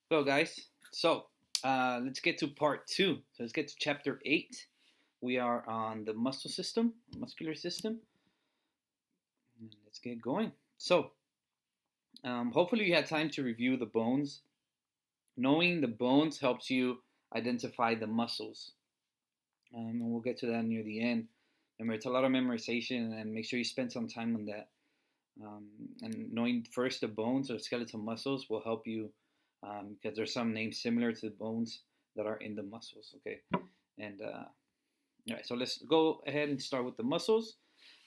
Hello, guys. Let's get to part two. So let's get to chapter 8. We are on the muscular system. Let's get going. Hopefully, you had time to review the bones. Knowing the bones helps you identify the muscles. And we'll get to that near the end. Remember, it's a lot of memorization, and make sure you spend some time on that. Um, and knowing first the bones or skeletal muscles will help you because there's some names similar to the bones that are in the muscles. Okay, and all right, so let's go ahead and start with the muscles.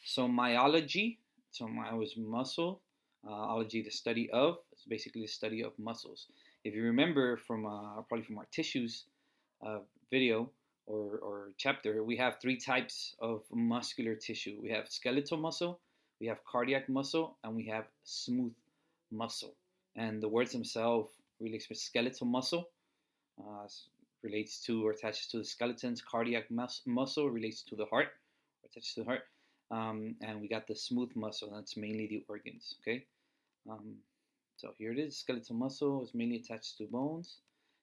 So myology, so my was muscle, ology, the study of. It's basically the study of muscles. If you remember from probably from our tissues uh, video or chapter, we have three types of muscular tissue. We have skeletal muscle, we have cardiac muscle, and we have smooth muscle. And the words themselves really express skeletal muscle uh, relates to or attaches to the skeletons. Cardiac muscle relates to the heart, or attaches to the heart. And we got the smooth muscle. That's mainly the organs. Okay. Um, so here it is. Skeletal muscle is mainly attached to bones.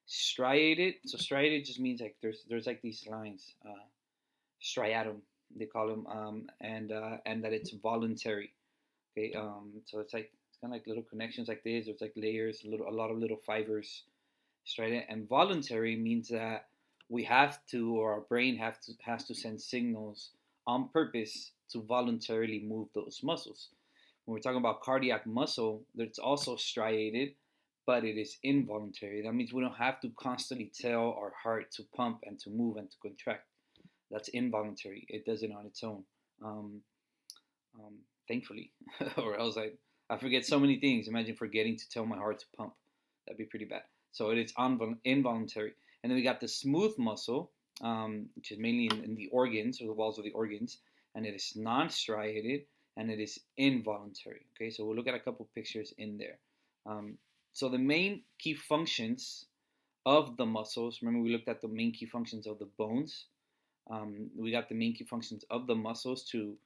Striated. So striated just means like there's like these lines. Striatum they call them, and that it's voluntary. Okay. So it's kind of like little connections like this. There's like layers, a lot of little fibers. Striated and voluntary means that we have to, or our brain has to send signals on purpose to voluntarily move those muscles. When we're talking about cardiac muscle, it's also striated, but it is involuntary. That means we don't have to constantly tell our heart to pump and to move and to contract. That's involuntary. It does it on its own. Um, um, Thankfully, or else I forget so many things. Imagine forgetting to tell my heart to pump. That'd be pretty bad. So it is involuntary. And then we got the smooth muscle, which is mainly in the organs or the walls of the organs, and it is non-striated and it is involuntary. Okay, so we'll look at a couple pictures in there. So the main key functions of the muscles. Remember, we looked at the main key functions of the bones. We got the main key functions of the muscles to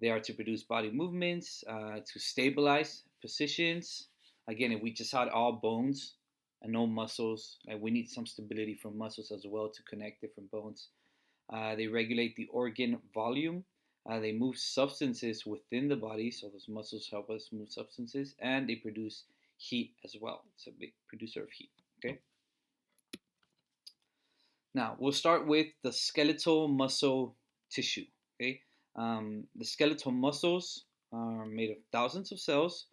they are to produce body movements, to stabilize positions. Again, if we just had all bones and no muscles, like we need some stability from muscles as well to connect different bones. They regulate the organ volume. They move substances within the body, so those muscles help us move substances, and they produce heat as well. It's a big producer of heat. Okay. Now we'll start with the skeletal muscle tissue. Okay, the skeletal muscles are made of thousands of cells,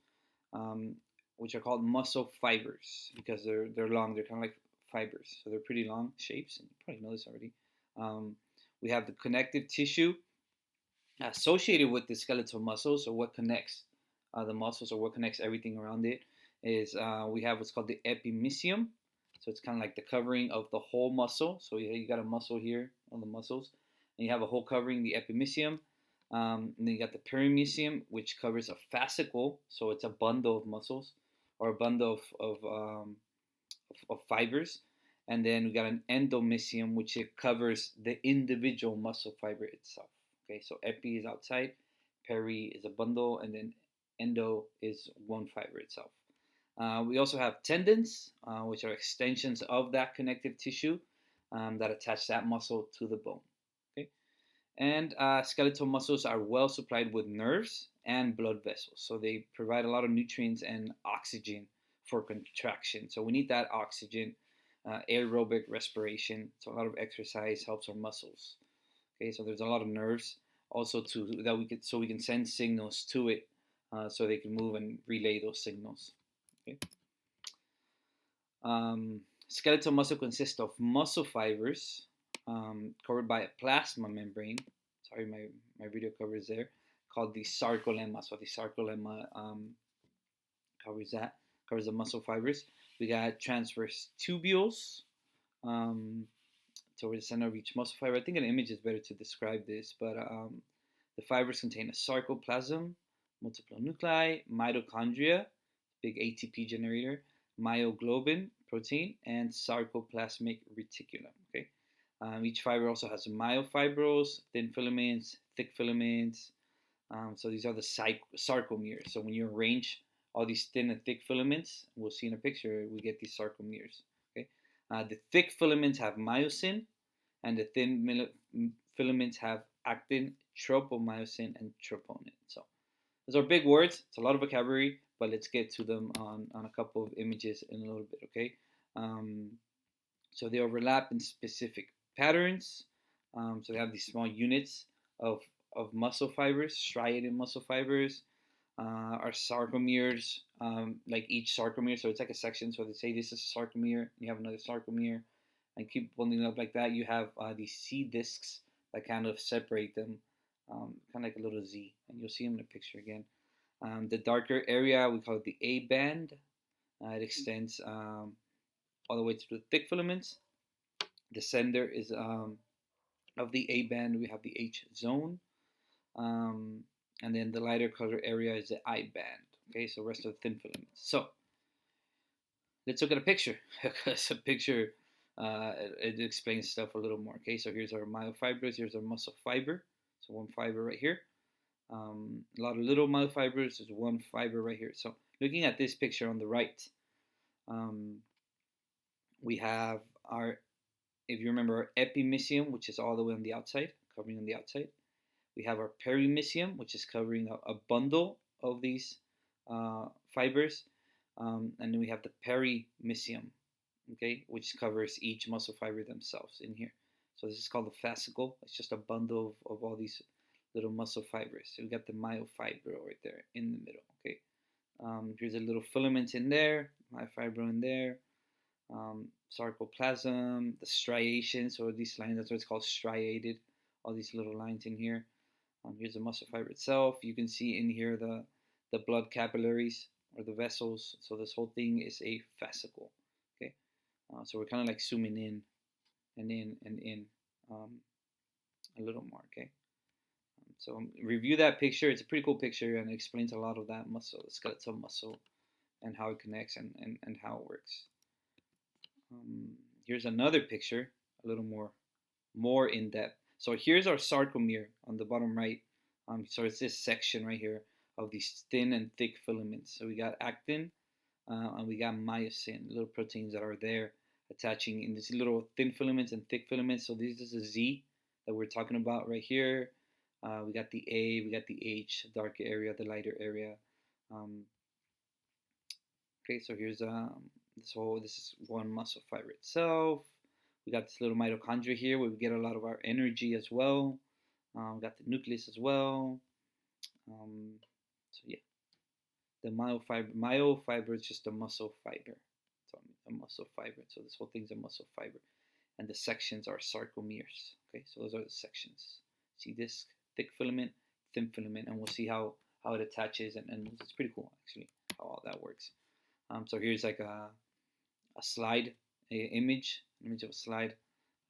um, which are called muscle fibers because they're long. They're kind of like fibers, so they're pretty long shapes. And you probably know this already. We have the connective tissue associated with the skeletal muscles, so what connects the muscles or what connects everything around it is we have what's called the epimysium. So it's kind of like the covering of the whole muscle. So you got a muscle here on the muscles, and you have a whole covering, the epimysium. And then you got the perimysium, which covers a fascicle. So it's a bundle of muscles or a bundle of fibers. And then we got an endomysium, which it covers the individual muscle fiber itself. Okay, so epi is outside, peri is a bundle, and then endo is one fiber itself. We also have tendons, which are extensions of that connective tissue that attach that muscle to the bone. Okay, and skeletal muscles are well supplied with nerves and blood vessels, so they provide a lot of nutrients and oxygen for contraction. So we need that oxygen, aerobic respiration. So a lot of exercise helps our muscles. Okay, so there's a lot of nerves also to that we can send signals to it, so they can move and relay those signals. Okay. Skeletal muscle consists of muscle fibers covered by a plasma membrane. Sorry, my video covers there, called the sarcolemma. So the sarcolemma covers that, covers the muscle fibers. We got transverse tubules toward the center of each muscle fiber. I think an image is better to describe this, but the fibers contain a sarcoplasm, multiple nuclei, mitochondria, big ATP generator, myoglobin protein, and sarcoplasmic reticulum. Okay, each fiber also has myofibrils, thin filaments, thick filaments. So these are the sarcomeres. So when you arrange all these thin and thick filaments. We'll see in a picture, we get these sarcomeres. Okay, the thick filaments have myosin, and the thin filaments have actin, tropomyosin, and troponin. So those are big words. It's a lot of vocabulary, but let's get to them on a couple of images in a little bit. Okay, um, so they overlap in specific patterns. So they have these small units of muscle fibers, striated muscle fibers. Our sarcomeres, like each sarcomere, so it's like a section. So they say this is a sarcomere, you have another sarcomere, and keep building up like that. You have these C discs that kind of separate them, kind of like a little Z, and you'll see them in the picture again. The darker area, we call it the A band. It extends all the way to the thick filaments. The center is of the A band, we have the H zone. And then the lighter color area is the I band. Okay, so rest of the thin filaments. So let's look at a picture, because a picture it explains stuff a little more. Okay, so here's our myofibers, here's our muscle fiber. So one fiber right here. A lot of little myofibers, there's one fiber right here. So looking at this picture on the right, we have our, if you remember, our epimysium, which is all the way on the outside, covering on the outside. We have our perimysium, which is covering a bundle of these fibers. And then we have the perimysium, okay, which covers each muscle fiber themselves in here. So this is called the fascicle. It's just a bundle of all these little muscle fibers. So we got the myofiber right there in the middle, okay. Here's a little filament in there, myofiber in there. Sarcoplasm, the striation, so these lines, that's what it's called, striated, all these little lines in here. Here's the muscle fiber itself. You can see in here the blood capillaries or the vessels. So this whole thing is a fascicle. Okay, so we're kind of like zooming in and in and in a little more. Okay, so review that picture. It's a pretty cool picture, and it explains a lot of that muscle, the skeletal muscle, and how it connects and how it works. Here's another picture, a little more in depth. So here's our sarcomere on the bottom right. So it's this section right here of these thin and thick filaments. So we got actin and we got myosin, little proteins that are there attaching in these little thin filaments and thick filaments. So this is a Z that we're talking about right here. We got the A, we got the H, the darker area, the lighter area. Okay, so here's this is one muscle fiber itself. We got this little mitochondria here where we get a lot of our energy as well. We got the nucleus as well. So yeah, the myofiber is just a muscle fiber. So a muscle fiber. So this whole thing's a muscle fiber, and the sections are sarcomeres. Okay, so those are the sections. See this thick filament, thin filament, and we'll see how it attaches, and it's pretty cool actually how all that works. So here's like a slide, image of a slide.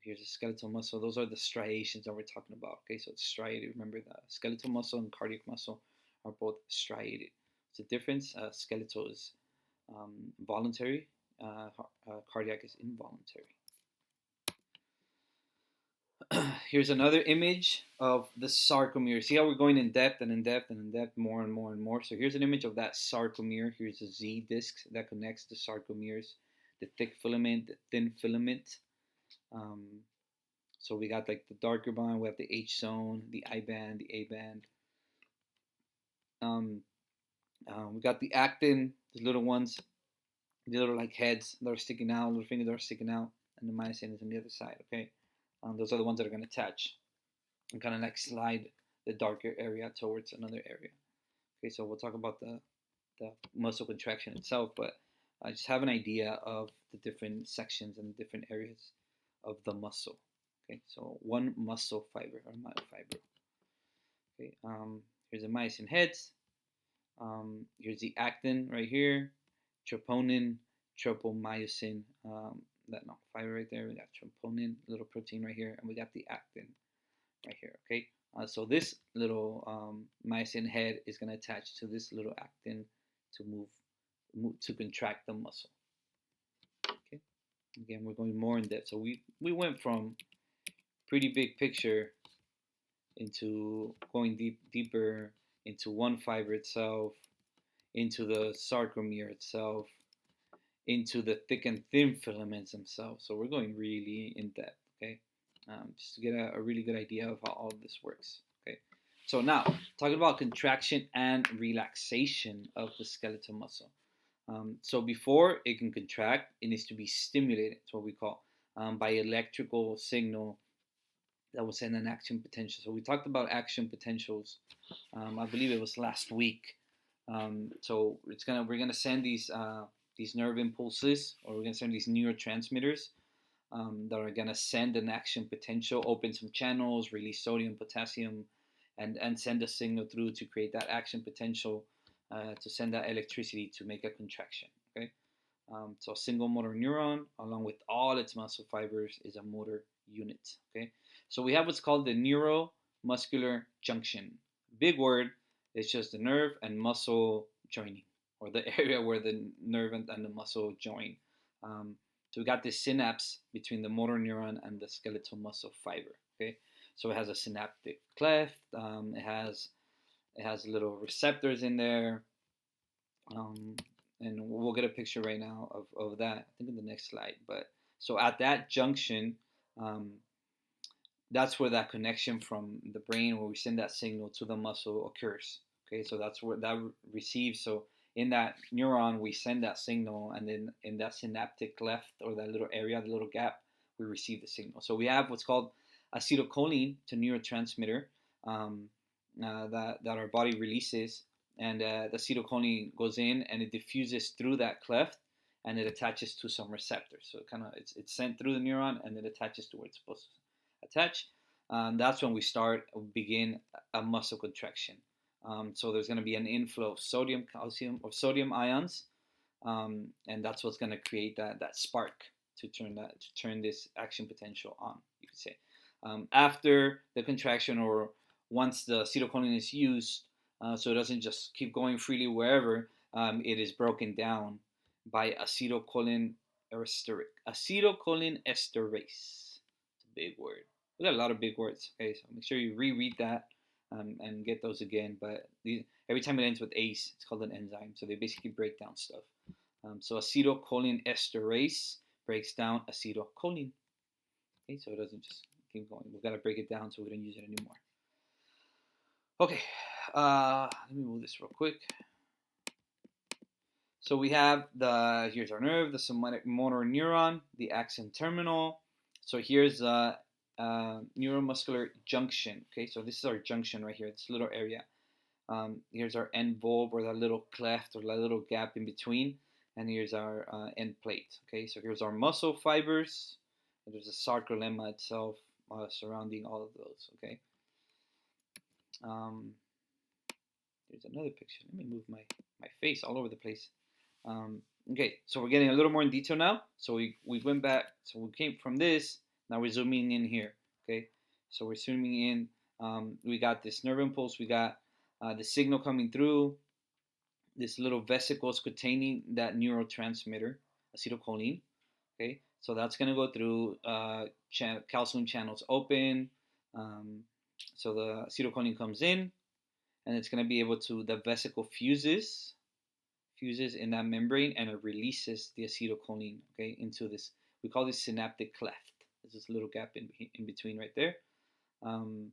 Here's a skeletal muscle. Those are the striations that we're talking about. Okay, so it's striated. Remember, the skeletal muscle and cardiac muscle are both striated. It's a difference. Skeletal is voluntary. Cardiac is involuntary. Here's another image of the sarcomere. See how we're going in depth and in depth and in depth, more and more and more. So here's an image of that sarcomere. Here's a Z disc that connects the sarcomeres, the thick filament, the thin filament. So we got like the darker band, we have the H zone, the I band, the A band. We got the actin, the little ones, the little like heads that are sticking out, little fingers that are sticking out, and the myosin is on the other side. Okay, those are the ones that are going to attach and kind of like slide the darker area towards another area. Okay, so we'll talk about the muscle contraction itself, but I just have an idea of the different sections and different areas of the muscle. Okay, so one muscle fiber or myofiber. Okay, here's the myosin heads. Here's the actin right here, troponin, tropomyosin. That fiber right there. We got troponin, little protein right here, and we got the actin right here. Okay, so this little myosin head is going to attach to this little actin to move to contract the muscle. Okay, again, we're going more in depth. So we went from pretty big picture into going deeper into one fiber itself, into the sarcomere itself, into the thick and thin filaments themselves. So we're going really in depth, okay? Just to get a really good idea of how all of this works, okay? So now, talking about contraction and relaxation of the skeletal muscle. So before it can contract, it needs to be stimulated. It's what we call by electrical signal that will send an action potential. So we talked about action potentials. I believe it was last week. So we're gonna send these nerve impulses, or we're gonna send these neurotransmitters that are gonna send an action potential, open some channels, release sodium, potassium, and send a signal through to create that action potential to send that electricity to make a contraction. Okay. So a single motor neuron, along with all its muscle fibers, is a motor unit. Okay. So we have what's called the neuromuscular junction. Big word. It's just the nerve and muscle joining, or the area where the nerve and the muscle join. So we got this synapse between the motor neuron and the skeletal muscle fiber. Okay. So it has a synaptic cleft. It has little receptors in there. And we'll get a picture right now of that, I think in the next slide. But so at that junction, that's where that connection from the brain, where we send that signal to the muscle, occurs. Okay, so that's where that receives. So in that neuron, we send that signal, and then in that synaptic cleft, or that little area, the little gap, we receive the signal. So we have what's called acetylcholine, to neurotransmitter that our body releases, and the acetylcholine goes in and it diffuses through that cleft, and it attaches to some receptors. So it's sent through the neuron, and it attaches to where it's supposed to attach. That's when we begin a muscle contraction. So there's going to be an inflow of sodium, calcium, or sodium ions, and that's what's going to create that spark to turn this action potential on, you could say. After the contraction, or once the acetylcholine is used, so it doesn't just keep going freely wherever, it is broken down by acetylcholine esterase. Acetylcholine esterase. It's a big word. We got a lot of big words. Okay, so make sure you reread that and get those again. But every time it ends with ACE, it's called an enzyme. So they basically break down stuff. So acetylcholine esterase breaks down acetylcholine. Okay, so it doesn't just keep going. We've got to break it down so we don't use it anymore. Okay, let me move this real quick. So we have here's our nerve, the somatic motor neuron, the axon terminal. So here's the neuromuscular junction. Okay, so this is our junction right here, this little area. Here's our end bulb, or that little cleft, or that little gap in between. And here's our end plate. Okay, so here's our muscle fibers. And there's a sarcolemma itself surrounding all of those. Okay. There's another picture. Let me move my face all over the place. Okay, so we're getting a little more in detail now. So we went back. So we came from this. Now we're zooming in here. Okay, so we're zooming in. We got this nerve impulse. We got the signal coming through this little vesicles containing that neurotransmitter, acetylcholine. Okay, so that's going to go through calcium channels open. So the acetylcholine comes in, and it's going to be able to, the vesicle fuses in that membrane, and it releases the acetylcholine, okay, into this, we call this synaptic cleft. There's this little gap in between right there. And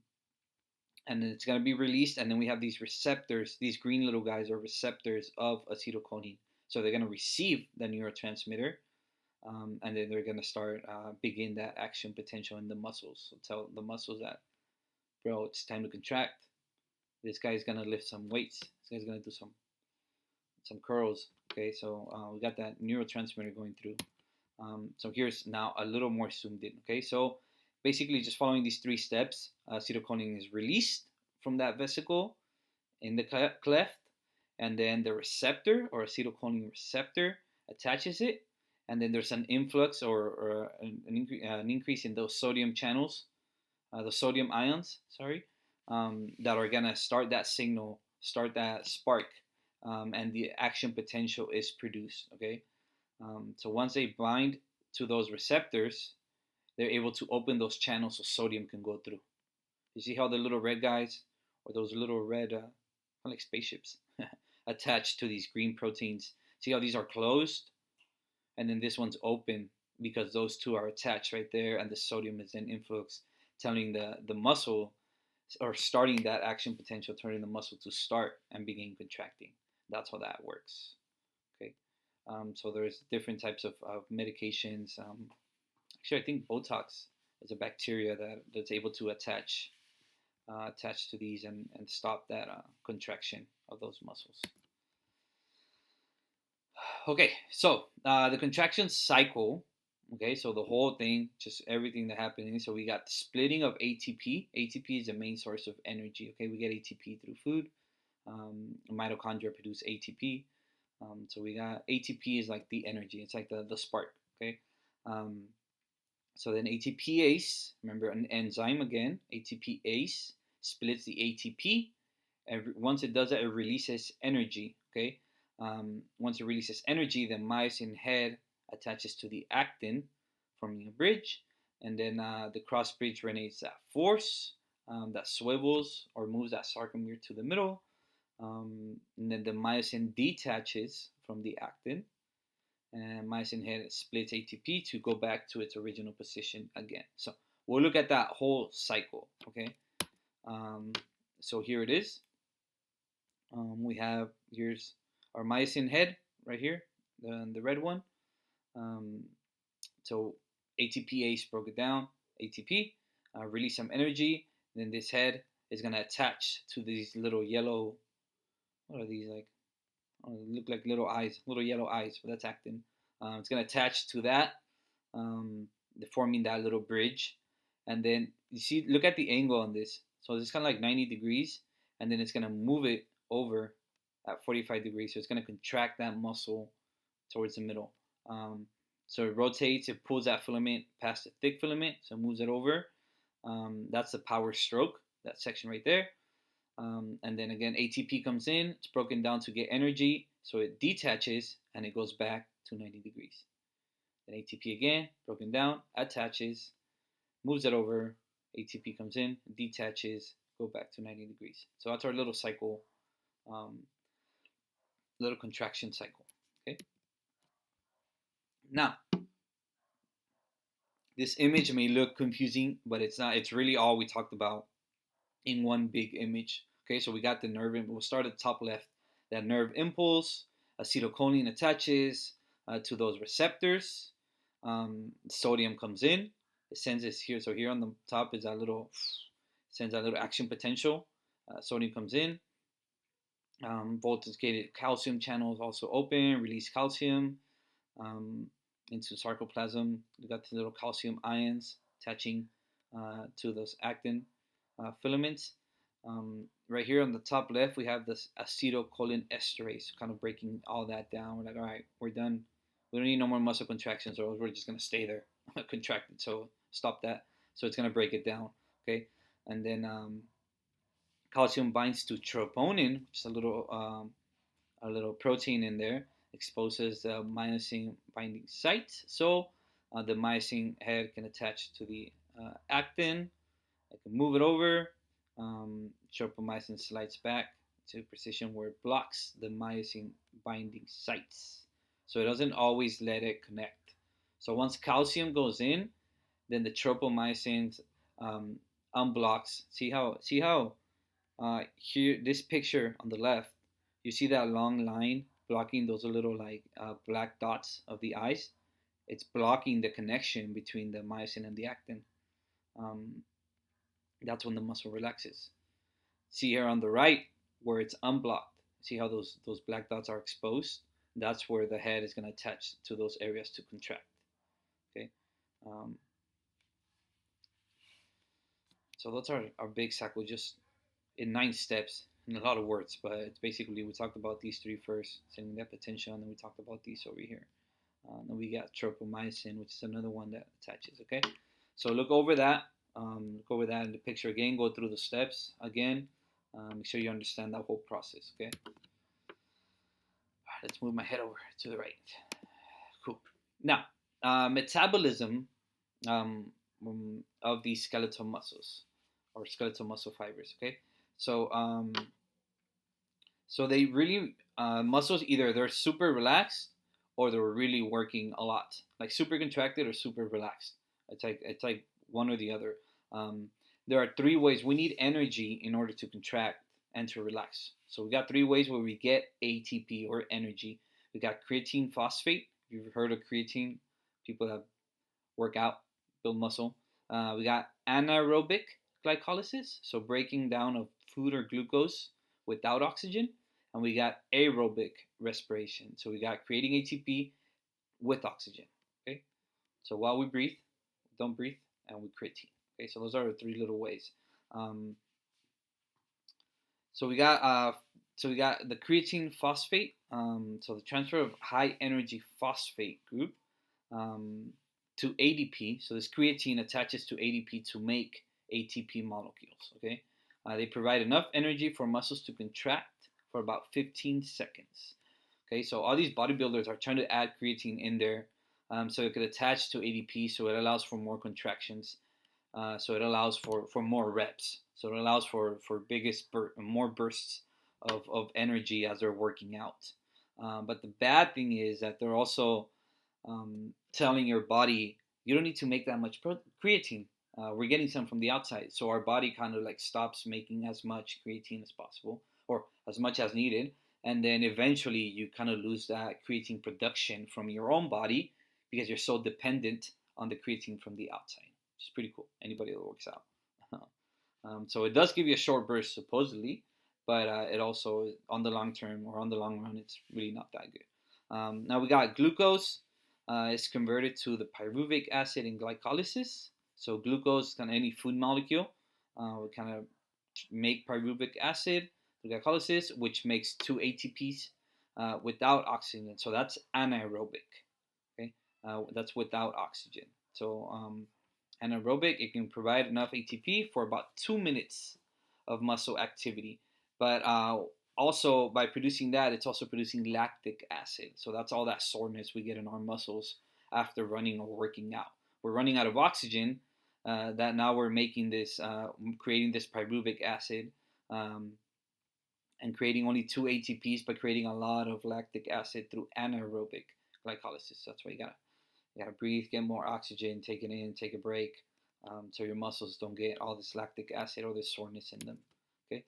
then it's going to be released, and then we have these receptors. These green little guys are receptors of acetylcholine. So they're going to receive the neurotransmitter, and then they're going to begin that action potential in the muscles. So tell the muscles that, bro, it's time to contract. This guy's going to lift some weights. This guy's going to do some curls. Okay, so we got that neurotransmitter going through. So here's now a little more zoomed in. Okay, so basically just following these 3 steps, acetylcholine is released from that vesicle in the cleft, and then the receptor, or acetylcholine receptor, attaches it, and then there's an influx, or an increase in those sodium channels, the sodium ions, that are gonna start that signal, start that spark, and the action potential is produced. Okay, so once they bind to those receptors, they're able to open those channels so sodium can go through. You see how the little red guys, or those little red, like spaceships, attached to these green proteins. See how these are closed, and then this one's open because those two are attached right there, and the sodium is in influx, telling the muscle, or starting that action potential, turning the muscle to start and begin contracting. That's how that works. Okay. So there's different types of medications. Actually, I think Botox is a bacteria that's able to attach to these and stop that contraction of those muscles. Okay, so the contraction cycle. Okay, so the whole thing, just everything that happening. So we got the splitting of ATP. ATP is the main source of energy. Okay, we get ATP through food. Mitochondria produce ATP. So we got ATP is like the energy. It's like the spark. Okay. Um, so then ATPase, remember an enzyme again. ATPase splits the ATP. Once it does that, it releases energy. Okay. Once it releases energy, the myosin head attaches to the actin, forming a bridge, and then the cross bridge generates that force that swivels or moves that sarcomere to the middle, and then the myosin detaches from the actin, and myosin head splits ATP to go back to its original position again. So we'll look at that whole cycle. Okay. So here it is. We have, here's our myosin head right here, the red one. So ATPase broke it down. ATP release some energy. Then this head is gonna attach to these little yellow. What are these like? Oh, they look like little eyes, little yellow eyes. But that's actin. It's gonna attach to that, forming that little bridge. And then you see, look at the angle on this. So it's kind of like 90 degrees, and then it's gonna move it over at 45 degrees. So it's gonna contract that muscle towards the middle. So it rotates, it pulls that filament past the thick filament, so it moves it over. That's the power stroke, that section right there. And then again, ATP comes in, it's broken down to get energy, so it detaches and it goes back to 90 degrees. Then ATP again, broken down, attaches, moves it over, ATP comes in, detaches, go back to 90 degrees. So that's our little cycle, little contraction cycle. Okay. Now, this image may look confusing, but it's not. It's really all we talked about in one big image. Okay, so we got the nerve. We'll start at the top left. That nerve impulse, acetylcholine attaches to those receptors. Sodium comes in. It sends this here. So here on the top is that little, sends that little action potential. Sodium comes in. Voltage-gated calcium channels also open, release calcium into sarcoplasm. You got the little calcium ions attaching to those actin filaments. Right here on the top left, we have this acetylcholine esterase, kind of breaking all that down. We're like, all right, we're done. We don't need no more muscle contractions, or we're just going to stay there contracted. So stop that. So it's going to break it down. Okay. And then calcium binds to troponin, which is a little protein in there, exposes the myosin binding site. So the myosin head can attach to the actin. I can move it over. Tropomyosin slides back to a position where it blocks the myosin binding sites. So it doesn't always let it connect. So once calcium goes in, then the tropomyosin unblocks. See how here, this picture on the left, you see that long line blocking those little like black dots of the eyes. It's blocking the connection between the myosin and the actin. That's when the muscle relaxes. See here on the right where it's unblocked. See how those black dots are exposed? That's where the head is going to attach to those areas to contract. Okay. So that's our big cycle, just in 9 steps, in a lot of words, but it's basically, we talked about these 3 first, sending that potential, and then we talked about these over here. Then we got tropomyosin, which is another one that attaches. Okay, so look over that in the picture again. Go through the steps again. Make sure you understand that whole process. Okay. All right, let's move my head over to the right. Cool. Now, metabolism of these skeletal muscles or skeletal muscle fibers. Okay, so so they really muscles, either they're super relaxed or they're really working a lot, like super contracted or super relaxed. It's like one or the other. Um, there are three ways we need energy in order to contract and to relax. So we got three ways where we get ATP or energy. We got creatine phosphate. If you've heard of creatine, people that work out, build muscle. We got anaerobic glycolysis, so breaking down of food or glucose without oxygen. And we got aerobic respiration, so we got creating ATP with oxygen. Okay, so while we breathe, don't breathe, and we creatine. Okay, so those are the three little ways. Um, so we got the creatine phosphate. So the transfer of high energy phosphate group um, to ADP. So this creatine attaches to ADP to make ATP molecules. Okay, they provide enough energy for muscles to contract for about 15 seconds. Okay, so all these bodybuilders are trying to add creatine in there, so it could attach to ADP, so it allows for more contractions. So it allows for more reps. So it allows for more bursts of energy as they're working out. But the bad thing is that they're also telling your body you don't need to make that much creatine. We're getting some from the outside, so our body kind of like stops making as much creatine as possible or as much as needed, and then eventually you kind of lose that creatine production from your own body because you're so dependent on the creatine from the outside, which is pretty cool. Anybody that works out. So it does give you a short burst supposedly, but it also on the long term or on the long run, it's really not that good. Now we got glucose. Is converted to the pyruvic acid in glycolysis. So glucose, kind of any food molecule, we kind of make pyruvic acid through glycolysis, which makes two ATPs without oxygen. So that's anaerobic. Okay, that's without oxygen. So anaerobic, it can provide enough ATP for about 2 minutes of muscle activity. But also by producing that, it's also producing lactic acid. So that's all that soreness we get in our muscles after running or working out. We're running out of oxygen. That now we're making this, creating this pyruvic acid, and creating only two ATPs, but creating a lot of lactic acid through anaerobic glycolysis. That's why you gotta breathe, get more oxygen, take it in, take a break, so your muscles don't get all this lactic acid or this soreness in them. Okay,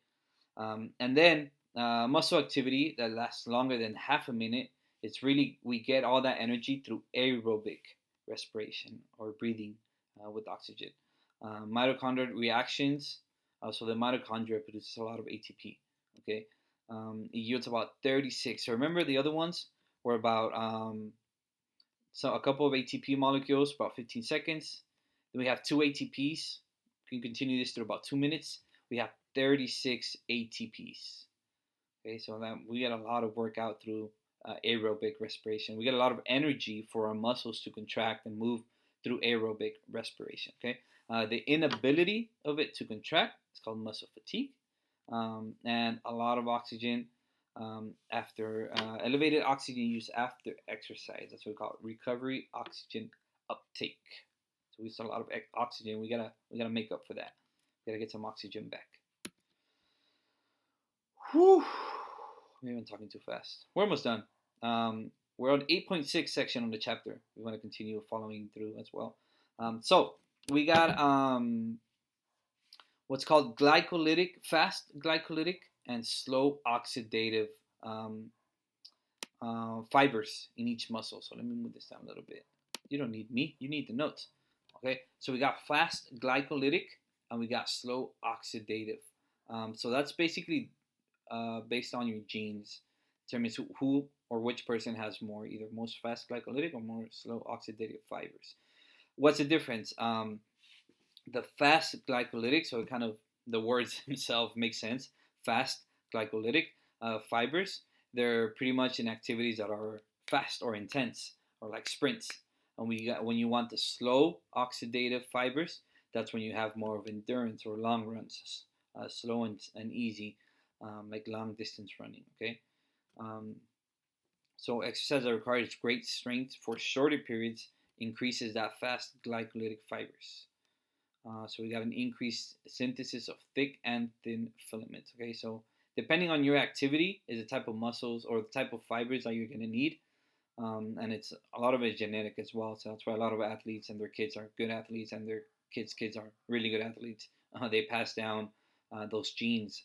and then muscle activity that lasts longer than half a minute. It's really we get all that energy through aerobic respiration or breathing with oxygen. Mitochondrial reactions. So the mitochondria produces a lot of ATP. Okay, it yields about 36. So remember the other ones were about so a couple of ATP molecules, about 15 seconds. Then we have two ATPs. We can continue this through about 2 minutes. We have 36 ATPs. Okay, so that we get a lot of workout through aerobic respiration. We get a lot of energy for our muscles to contract and move through aerobic respiration. Okay, the inability of it to contract is called muscle fatigue, and a lot of oxygen after elevated oxygen use after exercise. That's what we call it, recovery oxygen uptake. So we use a lot of oxygen. We gotta make up for that. We gotta get some oxygen back. Whew. Maybe I'm talking too fast. We're almost done. We're on 8.6 section on the chapter. We want to continue following through as well. So we got what's called fast glycolytic, and slow oxidative fibers in each muscle. So let me move this down a little bit. You don't need me. You need the notes. Okay. So we got fast glycolytic and we got slow oxidative. So that's basically based on your genes, determines who or which person has more, either most fast glycolytic or more slow oxidative fibers. What's the difference? The fast glycolytic, so kind of the words themselves make sense. Fast glycolytic fibers, they're pretty much in activities that are fast or intense or like sprints. And when you want the slow oxidative fibers, that's when you have more of endurance or long runs, slow and easy, like long distance running. Okay, so exercise that requires great strength for shorter periods increases that fast glycolytic fibers. So we got an increased synthesis of thick and thin filaments. Okay, so depending on your activity, is the type of muscles or the type of fibers that you're going to need. And it's a lot of it is genetic as well. So that's why a lot of athletes and their kids are good athletes, and their kids are really good athletes. They pass down those genes,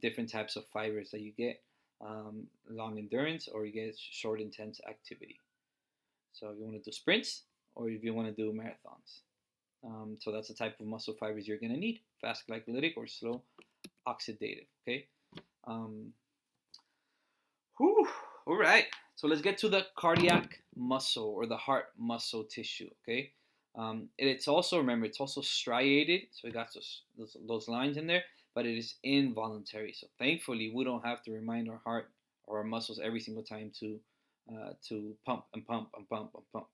different types of fibers that you get, long endurance, or you get short intense activity. So if you want to do sprints, or if you want to do marathons. So that's the type of muscle fibers you're going to need: fast glycolytic or slow oxidative. Okay. Um, Whew. All right. So let's get to the cardiac muscle or the heart muscle tissue. Okay. It's also, remember, it's also striated. So we got those lines in there, but it is involuntary. So thankfully, we don't have to remind our heart or our muscles every single time to pump and pump and pump and pump.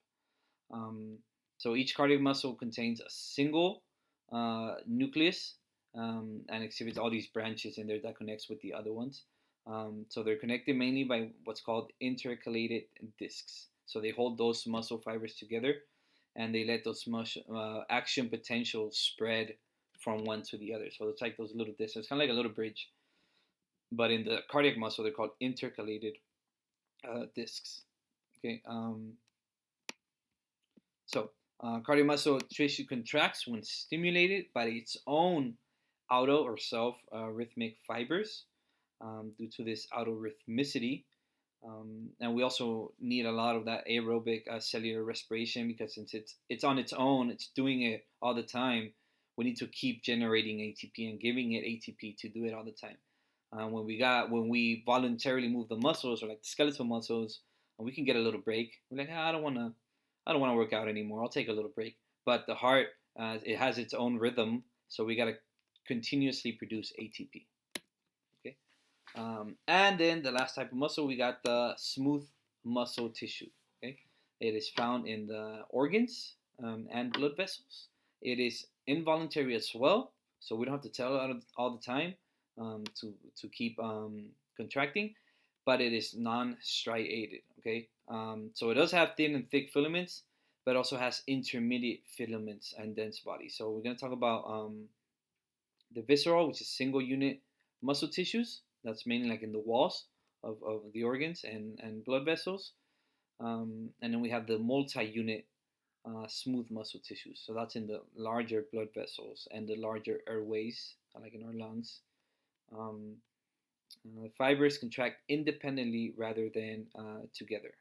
Um, so each cardiac muscle contains a single nucleus, and exhibits all these branches in there that connects with the other ones. So they're connected mainly by what's called intercalated discs. So they hold those muscle fibers together, and they let those action potentials spread from one to the other. So it's like those little discs. It's kind of like a little bridge. But in the cardiac muscle, they're called intercalated discs. Okay. Cardiac muscle tissue contracts when stimulated by its own auto or self rhythmic fibers, due to this autorhythmicity. And we also need a lot of that aerobic cellular respiration, because since it's on its own, it's doing it all the time. We need to keep generating ATP and giving it ATP to do it all the time. When we voluntarily move the muscles, or like the skeletal muscles, and we can get a little break. We're like, I don't want to work out anymore. I'll take a little break. But the heart, it has its own rhythm, so we got to continuously produce ATP. Okay. And then the last type of muscle, we got the smooth muscle tissue. Okay. It is found in the organs, and blood vessels. It is involuntary as well, so we don't have to tell it all the time, to keep contracting, but it is non-striated. Okay, so it does have thin and thick filaments, but also has intermediate filaments and dense body. So we're going to talk about the visceral, which is single unit muscle tissues. That's mainly like in the walls of the organs and blood vessels. And then we have the multi-unit smooth muscle tissues. So that's in the larger blood vessels and the larger airways, like in our lungs. Um, Fibers contract independently rather than together,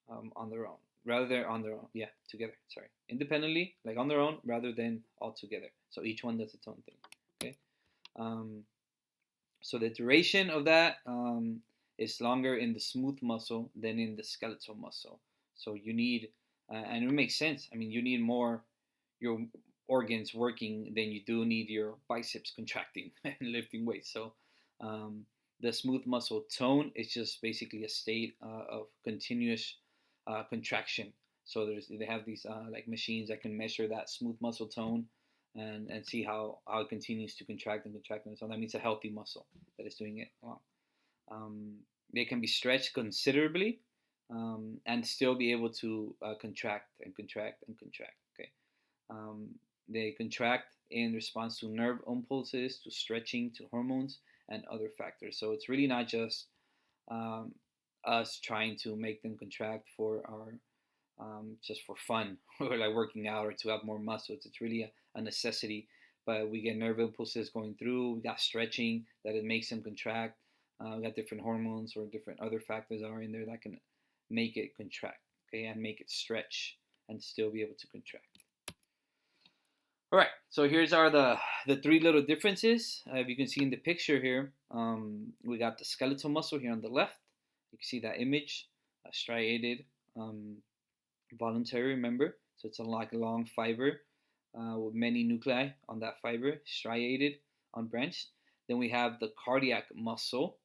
on their own. Rather than on their own, yeah, together. Sorry, independently, like on their own, rather than all together. So each one does its own thing. Okay. Um, so the duration of that is longer in the smooth muscle than in the skeletal muscle. So you need, and it makes sense. I mean, you need more your organs working than you do need your biceps contracting and lifting weights. So um, the smooth muscle tone is just basically a state of continuous contraction. So they have these like machines that can measure that smooth muscle tone, and see how it continues to contract and contract. And so that means a healthy muscle that is doing it long. They can be stretched considerably, and still be able to contract and contract and contract. Okay. Um, they contract in response to nerve impulses, to stretching, to hormones, and other factors. So it's really not just um, us trying to make them contract for our just for fun, or like working out, or to have more muscles. It's really a necessity. But we get nerve impulses going through. We got stretching that it makes them contract. We got different hormones or different other factors that are in there that can make it contract, okay, and make it stretch and still be able to contract. All right, so here's the three little differences. If you can see in the picture here, we got the skeletal muscle here on the left. You can see that image, striated, voluntary, remember? So it's like a long fiber with many nuclei on that fiber, striated, unbranched. Then we have the cardiac muscle.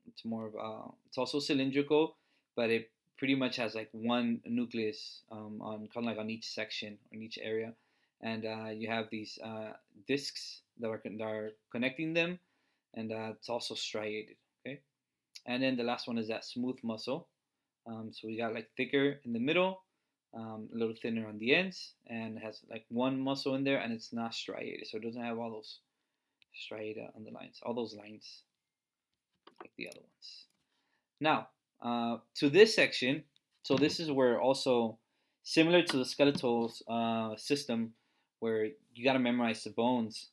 It's more of it's also cylindrical, but it pretty much has like one nucleus on kind of like on each section, on each area, and you have these discs that are connecting them, and it's also striated. Okay, and then the last one is that smooth muscle. So we got like thicker in the middle, a little thinner on the ends, and has like one muscle in there, and it's not striated, so it doesn't have all those striata on the lines, all those lines, like the other ones. Now, to this section, so this is where also, similar to the skeletal system, where you got to memorize the bones,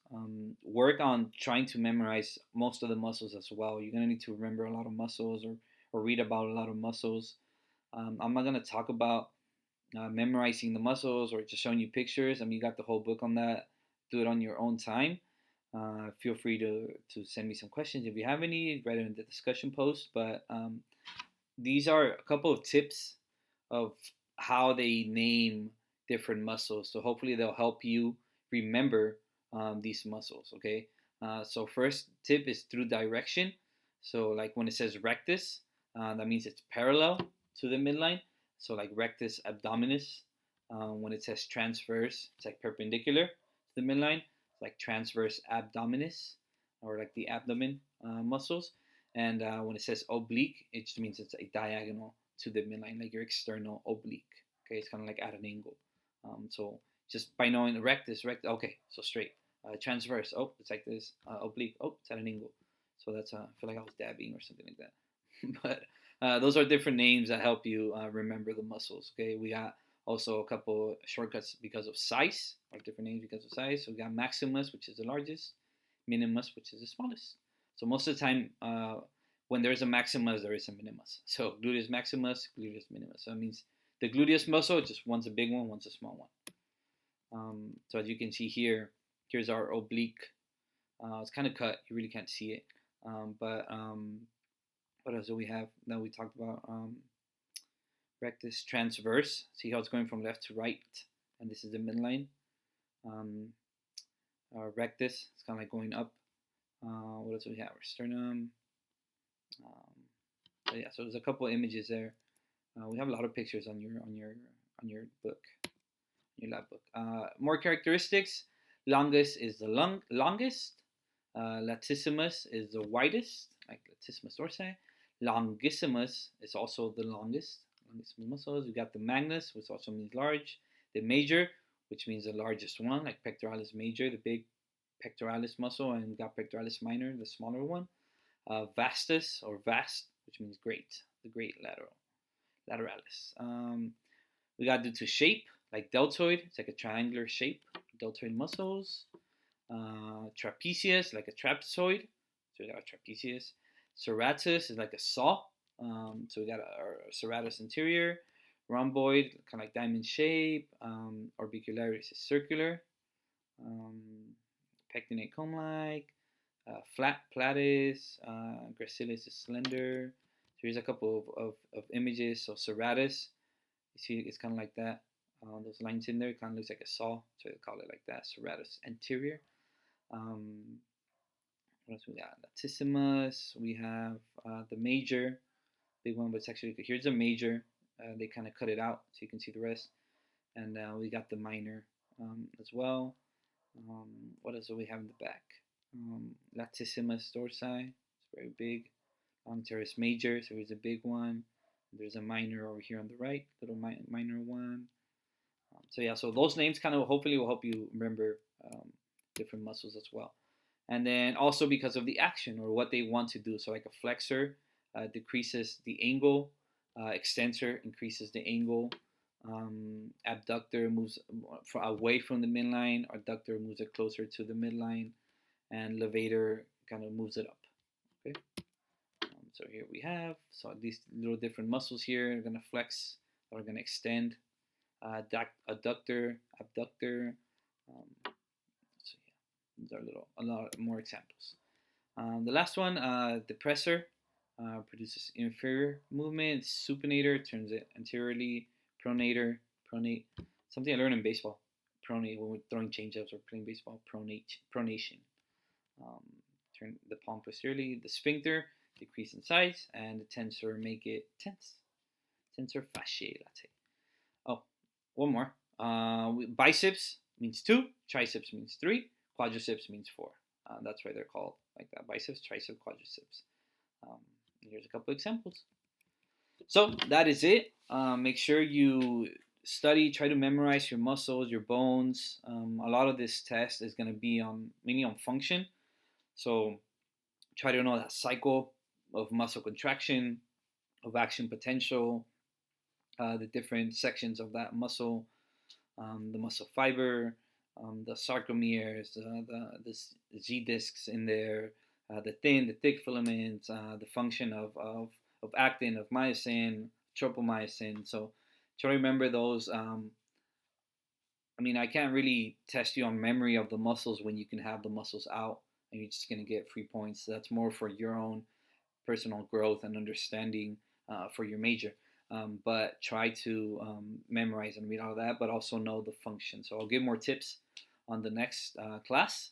work on trying to memorize most of the muscles as well. You're going to need to remember a lot of muscles, or read about a lot of muscles. I'm not going to talk about memorizing the muscles or just showing you pictures. I mean, you got the whole book on that. Do it on your own time. Feel free to send me some questions if you have any, write it in the discussion post. But these are a couple of tips of how they name different muscles. So hopefully they'll help you remember these muscles. Okay. So first tip is through direction. So like when it says rectus, that means it's parallel to the midline. So like rectus abdominis. When it says transverse, it's like perpendicular to the midline. It's like transverse abdominis, or like the abdomen muscles. And when it says oblique, it just means it's a diagonal to the midline, like your external oblique. Okay, it's kind of like at an angle. So just by knowing the rectus, okay, so straight. Transverse, oh, it's like this. Oblique, oh, it's at an angle. So that's, I feel like I was dabbing or something like that. But those are different names that help you remember the muscles. Okay, we got also a couple shortcuts because of size, or different names because of size. So we got maximus, which is the largest, minimus, which is the smallest. So most of the time, when there's a maximus, there is a minimus. So gluteus maximus, gluteus minimus. So it means the gluteus muscle, just one's a big one, one's a small one. So as you can see here, here's our oblique. It's kind of cut, you really can't see it. But what else do we have? Now we talked about rectus transverse. See how it's going from left to right, and this is the midline. Rectus, it's kind of like going up. What else do we have? Our sternum. So yeah, so there's a couple of images there. We have a lot of pictures on your book, your lab book. More characteristics. Longus is the longest. Latissimus is the widest, like latissimus dorsi. Longissimus is also the longest. Longissimus muscles. We got the magnus, which also means large. The major, which means the largest one, like pectoralis major, the big pectoralis muscle, and we got pectoralis minor, the smaller one. Vastus, or vast, which means great, the great lateralis. We got due to shape, like deltoid, it's like a triangular shape, deltoid muscles. Trapezius, like a trapezoid, so we got a trapezius. Serratus is like a saw, so we got our serratus anterior. Rhomboid, kind of like diamond shape. Orbicularis is circular. Pectinate comb-like. Flat platus. Gracilis is slender. So here's a couple of images. So serratus, you see it's kind of like that. Those lines in there, kind of looks like a saw, so they call it like that. Serratus anterior. What else we got? Latissimus. We have the major, big one, but it's actually, here's a major. They kind of cut it out so you can see the rest. And we got the minor as well. What else do we have in the back? Latissimus dorsi. It's very big. Long teres major. So here's a big one. There's a minor over here on the right, little minor one. So yeah, so those names kind of hopefully will help you remember different muscles as well. And then also because of the action or what they want to do. So like a flexor decreases the angle, extensor increases the angle, abductor moves away from the midline, adductor moves it closer to the midline, and levator kind of moves it up. Okay. So here we have, so these little different muscles here are going to flex, or are going to extend. Adductor, abductor. So yeah, these are a lot more examples. The last one, depressor, produces inferior movement. Supinator turns it anteriorly. Pronator, pronate. Something I learned in baseball. Pronate, when we're throwing changeups or playing baseball. Pronation. Turn the palm posteriorly. The sphincter, decrease in size, and the tensor, make it tense. Tensor fasciae latae. Oh, one more. Biceps means 2, triceps means 3, quadriceps means 4. That's why they're called like that. Biceps, triceps, quadriceps. Here's a couple examples. So that is it. Make sure you study, try to memorize your muscles, your bones. A lot of this test is going to be mainly on function. So try to know that cycle of muscle contraction, of action potential, the different sections of that muscle, the muscle fiber, the sarcomeres, the Z discs in there, the thin, the thick filaments, the function of actin, of myosin, tropomyosin. So try to remember those. I mean, I can't really test you on memory of the muscles when you can have the muscles out and you're just going to get free points. So that's more for your own personal growth and understanding for your major. But try to memorize and read all that, but also know the function. So I'll give more tips on the next class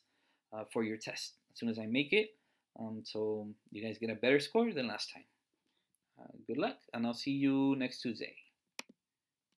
for your test as soon as I make it. So you guys get a better score than last time. Good luck, and I'll see you next Tuesday.